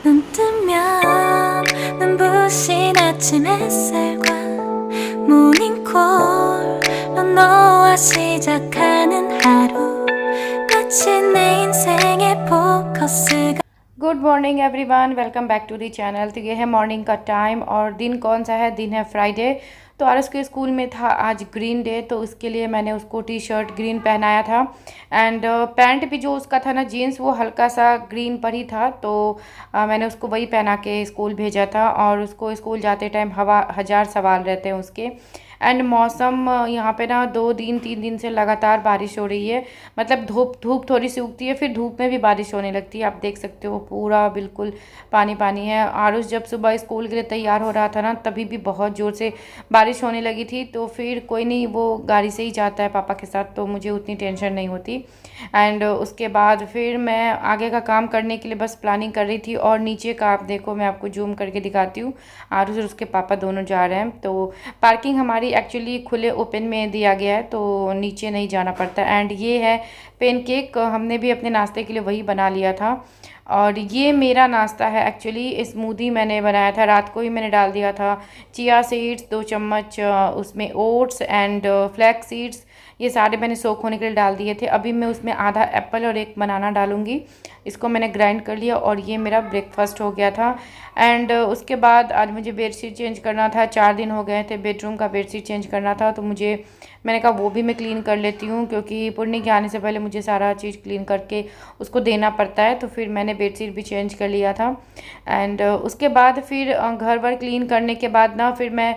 눈 뜨면 눈부신 아침 햇살과 모닝콜로 너와 시작하는 하루 마치 내 인생의 포커스가 good morning everyone, welcome back to the channel. तो ये है मॉर्निंग का टाइम और दिन कौन सा है? दिन है फ्राइडे। तो आरस के स्कूल में था आज ग्रीन डे, तो उसके लिए मैंने उसको टी शर्ट ग्रीन पहनाया था एंड पैंट भी जो उसका था ना जीन्स, वो हल्का सा ग्रीन पर ही था। तो मैंने उसको वही पहना के स्कूल भेजा था और उसको स्कूल जाते टाइम हवा हज़ार सवाल रहते हैं उसके। एंड मौसम यहाँ पे ना 2 दिन 3 दिन से लगातार बारिश हो रही है। मतलब धूप धूप थोड़ी सी उगती है, फिर धूप में भी बारिश होने लगती है। आप देख सकते हो पूरा बिल्कुल पानी पानी है। आरुष जब सुबह स्कूल के लिए तैयार हो रहा था ना, तभी भी बहुत ज़ोर से बारिश होने लगी थी। तो फिर कोई नहीं, वो गाड़ी से ही जाता है पापा के साथ, तो मुझे उतनी टेंशन नहीं होती। एंड उसके बाद फिर मैं आगे का काम करने के लिए बस प्लानिंग कर रही थी। और नीचे का आप देखो, मैं आपको जूम करके दिखाती हूँ। आरुष और उसके पापा दोनों जा रहे हैं। तो पार्किंग हमारी एक्चुअली खुले ओपन में दिया गया है, तो नीचे नहीं जाना पड़ता। एंड ये है पेनकेक, हमने भी अपने नाश्ते के लिए वही बना लिया था। और ये मेरा नाश्ता है एक्चुअली। स्मूदी मैंने बनाया था, रात को ही मैंने डाल दिया था। चिया सीड्स 2 चम्मच, उसमें ओट्स एंड फ्लैक्स सीड्स, ये सारे मैंने सोख होने के लिए डाल दिए थे। अभी मैं उसमें आधा एप्पल और 1 बनाना डालूंगी। इसको मैंने ग्राइंड कर लिया और ये मेरा ब्रेकफास्ट हो गया था। एंड उसके बाद आज मुझे बेडशीट चेंज करना था। 4 दिन हो गए थे बेडरूम का बेडशीट चेंज करना था, तो मैंने कहा वो भी मैं क्लीन कर लेती हूँ, क्योंकि पुण्य के आने से पहले मुझे सारा चीज़ क्लीन करके उसको देना पड़ता है। तो फिर मैंने बेडशीट भी चेंज कर लिया था। एंड उसके बाद फिर घर वर क्लीन करने के बाद ना, फिर मैं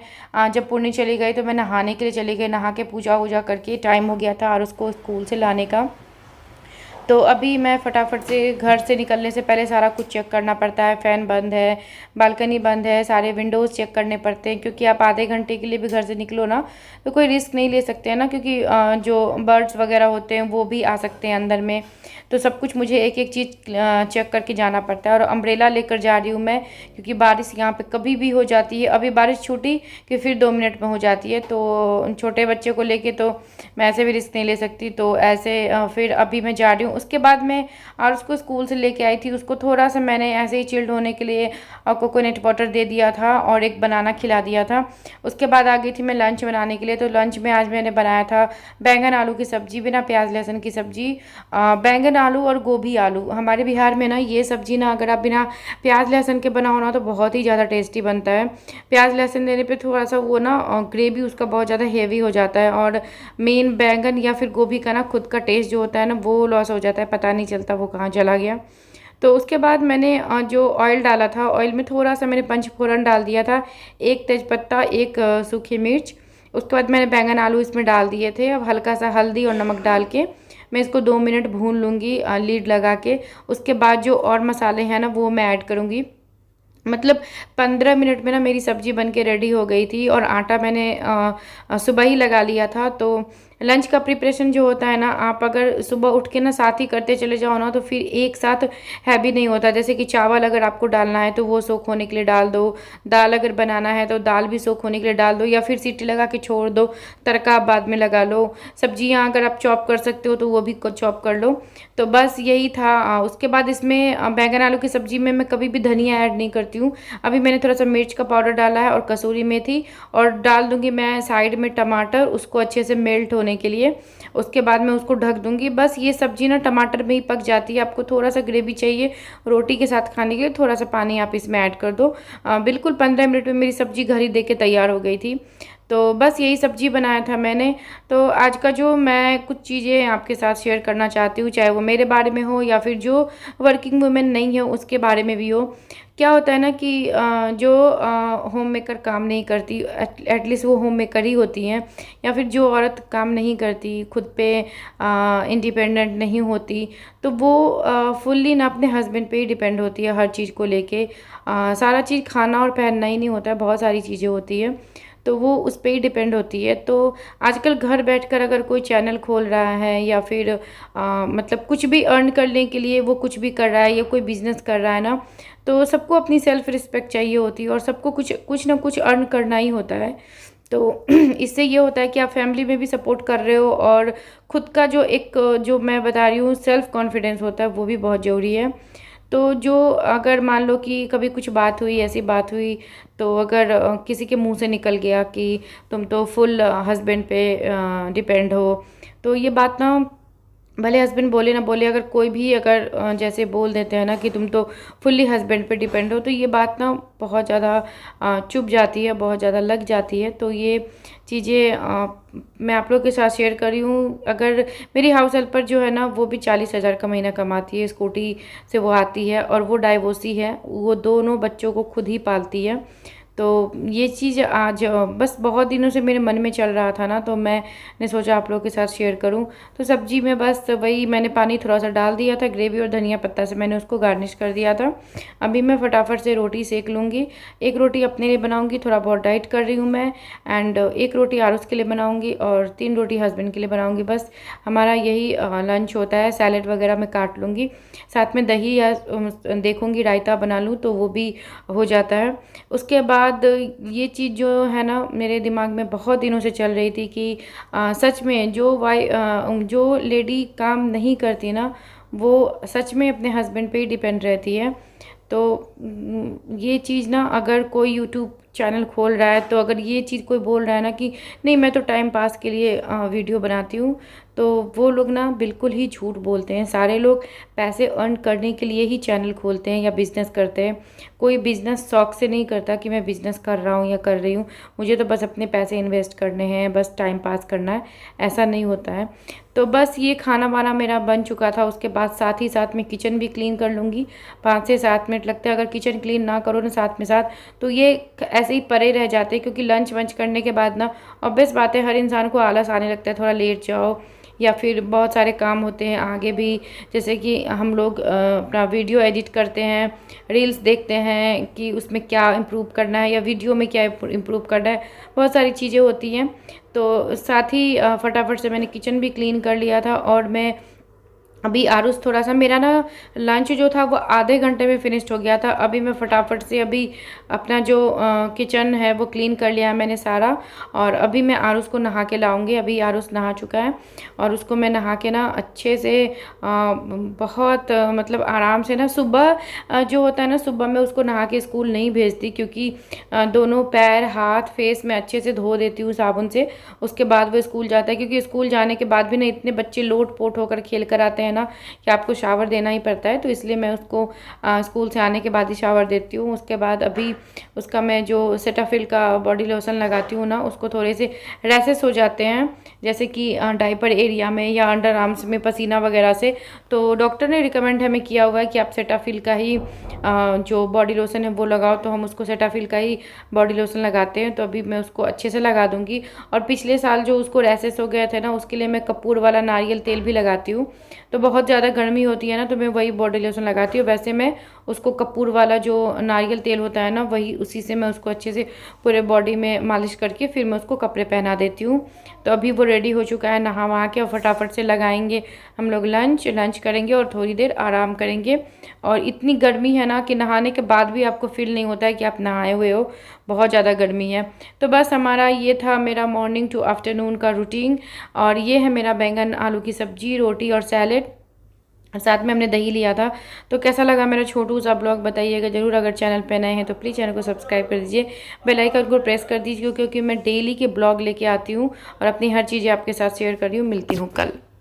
जब पुण्य चली गई तो मैं नहाने के लिए चली गई। नहा के पूजा वूजा करके टाइम हो गया था और उसको स्कूल से लाने का। तो अभी मैं फटाफट से घर से निकलने से पहले सारा कुछ चेक करना पड़ता है। फ़ैन बंद है, बालकनी बंद है, सारे विंडोज़ चेक करने पड़ते हैं, क्योंकि आप आधे घंटे के लिए भी घर से निकलो ना, तो कोई रिस्क नहीं ले सकते हैं ना, क्योंकि जो बर्ड्स वगैरह होते हैं वो भी आ सकते हैं अंदर में। तो सब कुछ मुझे एक एक चीज़ चेक करके जाना पड़ता है। और अम्ब्रेला लेकर जा रही हूँ मैं, क्योंकि बारिश यहाँ पे कभी भी हो जाती है। अभी बारिश छूटी कि फिर 2 मिनट में हो जाती है। तो छोटे बच्चे को लेके तो मैं ऐसे भी रिस्क नहीं ले सकती। तो ऐसे फिर अभी मैं जा रही हूँ। उसके बाद मैं और उसको स्कूल से लेके आई थी। उसको थोड़ा सा मैंने ऐसे ही चिल्ड होने के लिए कोकोनट वाटर दे दिया था और 1 बनाना खिला दिया था। उसके बाद आ गई थी मैं लंच बनाने के लिए। तो लंच में आज मैंने बनाया था बैंगन आलू की सब्ज़ी, बिना प्याज लहसुन की सब्ज़ी। बैंगन आलू और गोभी आलू, हमारे बिहार में ना ये सब्ज़ी ना, अगर आप बिना प्याज लहसुन के बनाओ ना, तो बहुत ही ज़्यादा टेस्टी बनता है। प्याज लहसुन देने पे थोड़ा सा वो ना ग्रेवी उसका बहुत ज़्यादा हेवी हो जाता है। और मेन बैंगन या फिर गोभी का ना खुद का टेस्ट जो होता है ना, वो लॉस हो जाता है, पता नहीं चलता वो कहाँ चला गया। तो उसके बाद मैंने जो ऑयल डाला था, ऑयल में थोड़ा सा मैंने पंचफोरन डाल दिया था, 1 तेज़पत्ता, 1 सूखी मिर्च। उसके बाद मैंने बैंगन आलू इसमें डाल दिए थे। अब हल्का सा हल्दी और नमक डाल के मैं इसको 2 मिनट भून लूँगी लीड लगा के। उसके बाद जो और मसाले हैं ना, वो मैं ऐड करूँगी। मतलब 15 मिनट में ना मेरी सब्ज़ी बन के रेडी हो गई थी। और आटा मैंने सुबह ही लगा लिया था। तो लंच का प्रिपरेशन जो होता है ना, आप अगर सुबह उठ के ना साथ ही करते चले जाओ ना, तो फिर एक साथ हैवी नहीं होता। जैसे कि चावल अगर आपको डालना है तो वो सोख होने के लिए डाल दो, दाल अगर बनाना है तो दाल भी सोख होने के लिए डाल दो, या फिर सीटी लगा के छोड़ दो, तड़का आप बाद में लगा लो। सब्जियां अगर आप चॉप कर सकते हो तो वो भी चॉप कर लो। तो बस यही था। उसके बाद इसमें बैंगन आलू की सब्ज़ी में मैं कभी भी धनिया ऐड नहीं करती हूँ। अभी मैंने थोड़ा सा मिर्च का पाउडर डाला है और कसूरी मेथी, और डाल दूँगी मैं साइड में टमाटर, उसको अच्छे से मेल्ट होने के लिए। उसके बाद मैं उसको ढक दूँगी। बस ये सब्ज़ी ना टमाटर में ही पक जाती है। आपको थोड़ा सा ग्रेवी चाहिए रोटी के साथ खाने के लिए, थोड़ा सा पानी आप इसमें ऐड कर दो। बिल्कुल 15 मिनट में मेरी सब्ज़ी घर ही दे के तैयार हो गई थी। तो बस यही सब्ज़ी बनाया था मैंने। तो आज का जो मैं कुछ चीज़ें आपके साथ शेयर करना चाहती हूँ, चाहे वो मेरे बारे में हो या फिर जो वर्किंग वुमेन नहीं है उसके बारे में भी हो। क्या होता है ना कि जो होम मेकर काम नहीं करती, एटलीस्ट वो होम मेकर ही होती हैं, या फिर जो औरत काम नहीं करती, खुद पे इंडिपेंडेंट नहीं होती, तो वो फुल्ली ना अपने हस्बैंड पे ही डिपेंड होती है हर चीज़ को लेके। सारा चीज़ खाना और पहनना ही नहीं होता है, बहुत सारी चीज़ें होती है, तो वो उस पे ही डिपेंड होती है। तो आजकल घर बैठकर अगर कोई चैनल खोल रहा है या फिर मतलब कुछ भी अर्न करने के लिए वो कुछ भी कर रहा है या कोई बिज़नेस कर रहा है ना, तो सबको अपनी सेल्फ रिस्पेक्ट चाहिए होती है और सबको कुछ कुछ ना कुछ अर्न करना ही होता है। तो इससे ये होता है कि आप फैमिली में भी सपोर्ट कर रहे हो, और खुद का जो एक जो मैं बता रही हूँ सेल्फ कॉन्फिडेंस होता है, वो भी बहुत ज़रूरी है। तो जो अगर मान लो कि कभी कुछ बात हुई, ऐसी बात हुई, तो अगर किसी के मुंह से निकल गया कि तुम तो फुल हस्बैंड पे डिपेंड हो, तो ये बात ना, भले हस्बैंड बोले ना बोले, अगर कोई भी अगर जैसे बोल देते हैं ना कि तुम तो फुल्ली हस्बैंड पे डिपेंड हो, तो ये बात ना बहुत ज़्यादा चुभ जाती है, बहुत ज़्यादा लग जाती है। तो ये चीज़ें मैं आप लोगों के साथ शेयर कर रही हूँ। अगर मेरी हाउस हेल्पर जो है ना, वो भी 40,000 का महीना कमाती है, स्कूटी से वो आती है, और वो डाइवोर्सी है, वो दोनों बच्चों को खुद ही पालती है। तो ये चीज़ आज बस बहुत दिनों से मेरे मन में चल रहा था ना, तो मैंने सोचा आप लोगों के साथ शेयर करूं। तो सब्जी में बस वही मैंने पानी थोड़ा सा डाल दिया था, ग्रेवी और धनिया पत्ता से मैंने उसको गार्निश कर दिया था। अभी मैं फटाफट से रोटी सेक लूँगी। एक रोटी अपने लिए बनाऊँगी, थोड़ा बहुत डाइट कर रही हूँ मैं, एंड एक रोटी आरुष के लिए बनाऊँगी और 3 रोटी हस्बैंड के लिए बनाऊँगी। बस हमारा यही लंच होता है। सैलेड वगैरह मैं काट लूँगी, साथ में दही या देखूँगी रायता बना लूँ तो वो भी हो जाता है। उसके बाद ये चीज़ जो है ना, मेरे दिमाग में बहुत दिनों से चल रही थी कि सच में जो लेडी काम नहीं करती ना, वो सच में अपने हस्बैंड पे ही डिपेंड रहती है। तो ये चीज़ ना, अगर कोई यूट्यूब चैनल खोल रहा है, तो अगर ये चीज़ कोई बोल रहा है ना कि नहीं मैं तो टाइम पास के लिए वीडियो बनाती हूँ, तो वो लोग ना बिल्कुल ही झूठ बोलते हैं। सारे लोग पैसे अर्न करने के लिए ही चैनल खोलते हैं या बिज़नेस करते हैं। कोई बिज़नेस शौक से नहीं करता कि मैं बिज़नेस कर रहा हूँ या कर रही हूँ, मुझे तो बस अपने पैसे इन्वेस्ट करने हैं, बस टाइम पास करना है, ऐसा नहीं होता है। तो बस ये खाना वाना मेरा बन चुका था। उसके बाद साथ ही साथ मैं किचन भी क्लीन कर लूँगी। 5 से 7 मिनट लगते हैं। अगर किचन क्लीन ना करो ना साथ में साथ, तो ये ऐसे ही पड़े रह जाते हैं, क्योंकि लंच वंच करने के बाद ना ऑब्वियस बात है, हर इंसान को आलस आने लगता है, थोड़ा लेट जाओ, या फिर बहुत सारे काम होते हैं आगे भी, जैसे कि हम लोग अपना वीडियो एडिट करते हैं, रील्स देखते हैं कि उसमें क्या इम्प्रूव करना है या वीडियो में क्या इम्प्रूव करना है, बहुत सारी चीज़ें होती हैं। तो साथ ही फटाफट से मैंने किचन भी क्लीन कर लिया था। और मैं अभी आरुष थोड़ा सा, मेरा ना लंच जो था वो आधे घंटे में फिनिश्ड हो गया था। अभी मैं फटाफट से अभी अपना जो किचन है वो क्लीन कर लिया है मैंने सारा, और अभी मैं आरुष को नहा के लाऊंगी। अभी आरुष नहा चुका है और उसको मैं नहा के ना अच्छे से बहुत मतलब आराम से ना, सुबह जो होता है ना, सुबह मैं उसको नहा के स्कूल नहीं भेजती, क्योंकि दोनों पैर हाथ फेस मैं अच्छे से धो देती हूँ साबुन से। उसके बाद वो स्कूल जाता है, क्योंकि स्कूल जाने के बाद भी ना इतने बच्चे लोट पोट होकर खेल कर आते हैं ना कि आपको शावर देना ही पड़ता है। तो इसलिए मैं उसको स्कूल से आने के बाद ही शावर देती हूँ। उसके बाद अभी उसका मैं जो सेटाफिल का बॉडी लोशन लगाती हूँ ना, उसको थोड़े से रैसेस हो जाते हैं, जैसे कि डाइपर एरिया में या अंडर आर्म्स में पसीना वगैरह से। तो डॉक्टर ने रिकमेंड हमें किया हुआ है कि आप सेटाफिल का ही जो बॉडी लोशन है वो लगाओ, तो हम उसको सेटाफिल का ही बॉडी लोशन लगाते हैं। तो अभी मैं उसको अच्छे से लगा दूंगी। और पिछले साल जो उसको रैसेस हो गए थे ना, उसके लिए मैं कपूर वाला नारियल तेल भी लगाती हूँ। तो बहुत ज़्यादा गर्मी होती है ना, तो मैं वही बॉडी लोशन लगाती हूँ। वैसे मैं उसको कपूर वाला जो नारियल तेल होता है ना, वही उसी से मैं उसको अच्छे से पूरे बॉडी में मालिश करके फिर मैं उसको कपड़े पहना देती हूँ। तो अभी वो रेडी हो चुका है, नहा वहा के, और फटाफट से लगाएंगे हम लोग लंच करेंगे और थोड़ी देर आराम करेंगे। और इतनी गर्मी है ना कि नहाने के बाद भी आपको फील नहीं होता है कि आप नहाए हुए हो, बहुत ज़्यादा गर्मी है। तो बस हमारा ये था मेरा मॉर्निंग टू आफ्टरनून का रूटीन। और ये है मेरा बैंगन आलू की सब्जी, रोटी और सैलेड, साथ में हमने दही लिया था। तो कैसा लगा मेरा छोटू सा ब्लॉग बताइएगा ज़रूर। अगर चैनल पे नए हैं तो प्लीज़ चैनल को सब्सक्राइब कर दीजिए, बेल आइकन को प्रेस कर दीजिए, क्योंकि मैं डेली के ब्लॉग लेके आती हूँ और अपनी हर चीज़ें आपके साथ शेयर कर रही हूँ। मिलती हूँ कल।